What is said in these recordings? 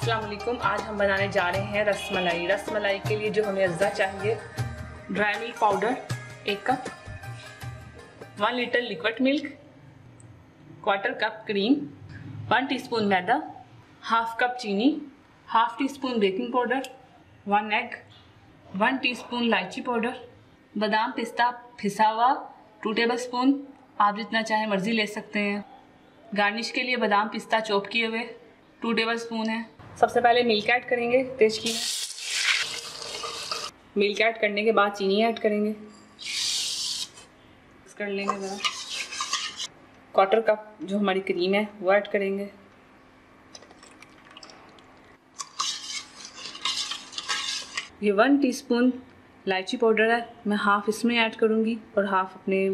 अस्सलाम वालेकुम। आज हम बनाने जा रहे हैं रसमलाई। रसमलाई के लिए जो हमें अज्जा चाहिए, dry milk powder 1 cup, 1 litre liquid milk, 1/4 cup cream, 1 teaspoon मैदा, 1/2 कप चीनी, 1/2 teaspoon baking powder, 1 egg, 1 teaspoon इलायची पाउडर, बादाम पिस्ता पिसा हुआ 2 टेबलस्पून, आप जितना चाहे मर्ज़ी ले सकते हैं। गार्निश के लिए बादाम पिस्ता चॉप किए हुए 2 टेबलस्पून है। सबसे पहले मिल्क ऐड करेंगे तेज घी में। मिल्क ऐड करने के बाद चीनी ऐड करेंगे, मिक्स कर लेंगे ज़रा। 1/4 कप जो हमारी क्रीम है वो ऐड करेंगे। ये 1 टीस्पून इलायची पाउडर है, मैं 1/2 इसमें ऐड करूँगी और 1/2 अपने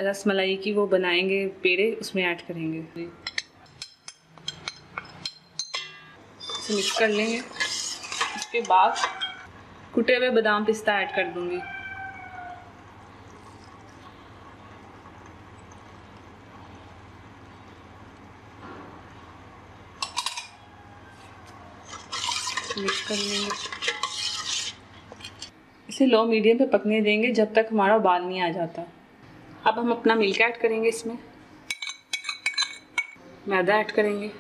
रसमलाई की वो बनाएंगे पेड़े उसमें ऐड करेंगे। इसे मिक्स कर लेंगे। उसके बाद कुटे हुए बादाम पिस्ता ऐड कर दूँगी। मिक्स कर लेंगे। इसे लो मीडियम पे पकने देंगे जब तक हमारा उबाल नहीं आ जाता। अब हम अपना मिल्क ऐड करेंगे, इसमें मैदा ऐड करेंगे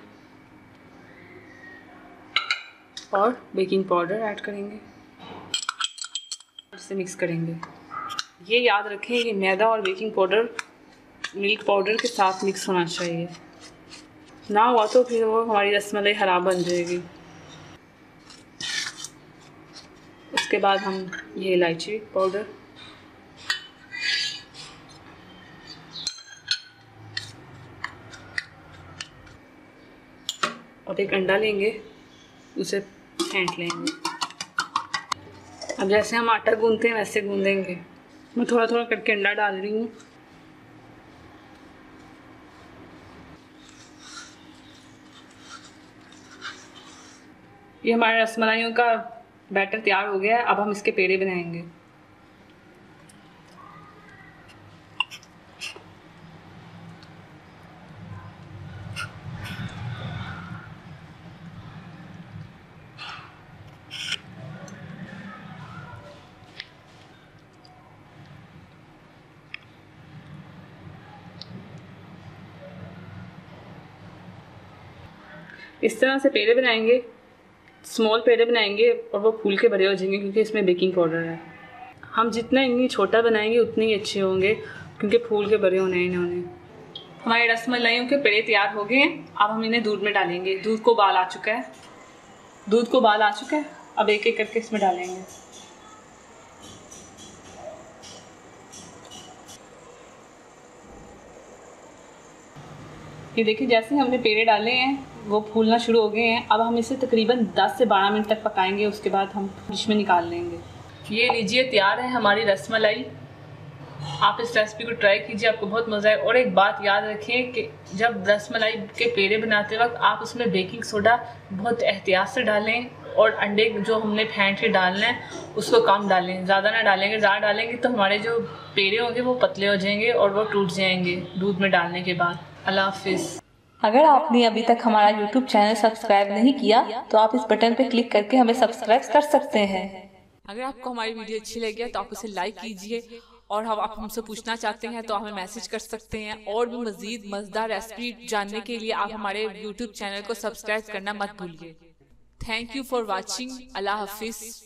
और बेकिंग पाउडर ऐड करेंगे। इसे मिक्स करेंगे। ये याद रखें कि मैदा और बेकिंग पाउडर मिल्क पाउडर के साथ मिक्स होना चाहिए, ना हुआ तो फिर वो हमारी रसमलाई ख़राब बन जाएगी। उसके बाद हम ये इलायची पाउडर और एक अंडा लेंगे, उसे फेंट लेंगे। अब जैसे हम आटा गूंदते हैं वैसे गूंदेंगे। मैं थोड़ा थोड़ा करके अंडा डाल रही हूँ। ये हमारे रसमलाइयों का बैटर तैयार हो गया है। अब हम इसके पेड़े बनाएंगे। इस तरह से पेड़े बनाएंगे, स्मॉल पेड़े बनाएंगे और वो फूल के बड़े हो जाएंगे क्योंकि इसमें बेकिंग पाउडर है। हम जितना इतनी छोटा बनाएंगे उतने ही अच्छे होंगे क्योंकि फूल के बड़े होने हैं इन्होंने। हमारे रसमलाइयों के पेड़े तैयार हो गए हैं। अब हम इन्हें दूध में डालेंगे। दूध को उबाल आ चुका है। अब एक एक करके इसमें डालेंगे। ये देखिए, जैसे हमने पेड़े डाले हैं वो फूलना शुरू हो गए हैं। अब हम इसे तकरीबन 10 से 12 मिनट तक पकाएंगे। उसके बाद हम डिश में निकाल लेंगे। ये लीजिए, तैयार है हमारी रसमलाई। आप इस रेसिपी को ट्राई कीजिए, आपको बहुत मज़ा आए। और एक बात याद रखें कि जब रसमलाई के पेड़े बनाते वक्त आप उसमें बेकिंग सोडा बहुत एहतियात से डालें और अंडे जो हमने फेंट के डालना है उसको कम डालें, ज़्यादा ना डालेंगे। ज़्यादा डालेंगे तो हमारे जो पेड़े होंगे वो पतले हो जाएंगे और वो टूट जाएंगे दूध में डालने के बाद। अल्लाह हाफिज़। अगर आपने अभी तक हमारा YouTube चैनल सब्सक्राइब नहीं किया तो आप इस बटन पर क्लिक करके हमें सब्सक्राइब कर सकते हैं। अगर आपको हमारी वीडियो अच्छी लगी है तो आप उसे लाइक कीजिए और हम आप हमसे पूछना चाहते हैं तो आप हमें मैसेज कर सकते हैं। और भी मज़ीद मज़ेदार रेसिपी जानने के लिए आप हमारे YouTube चैनल को सब्सक्राइब करना मत भूलिए। Thank you for watching. अल्लाह हाफिज़।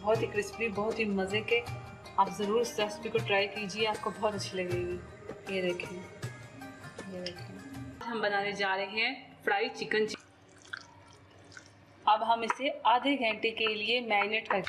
बहुत ही क्रिस्पी, बहुत ही मज़े के। आप ज़रूर इस रेसिपी को ट्राई कीजिए, आपको बहुत अच्छी लगेगी। ये देखें, हम बनाने जा रहे हैं फ्राई चिकन। अब हम इसे आधे घंटे के लिए मैरिनेट कर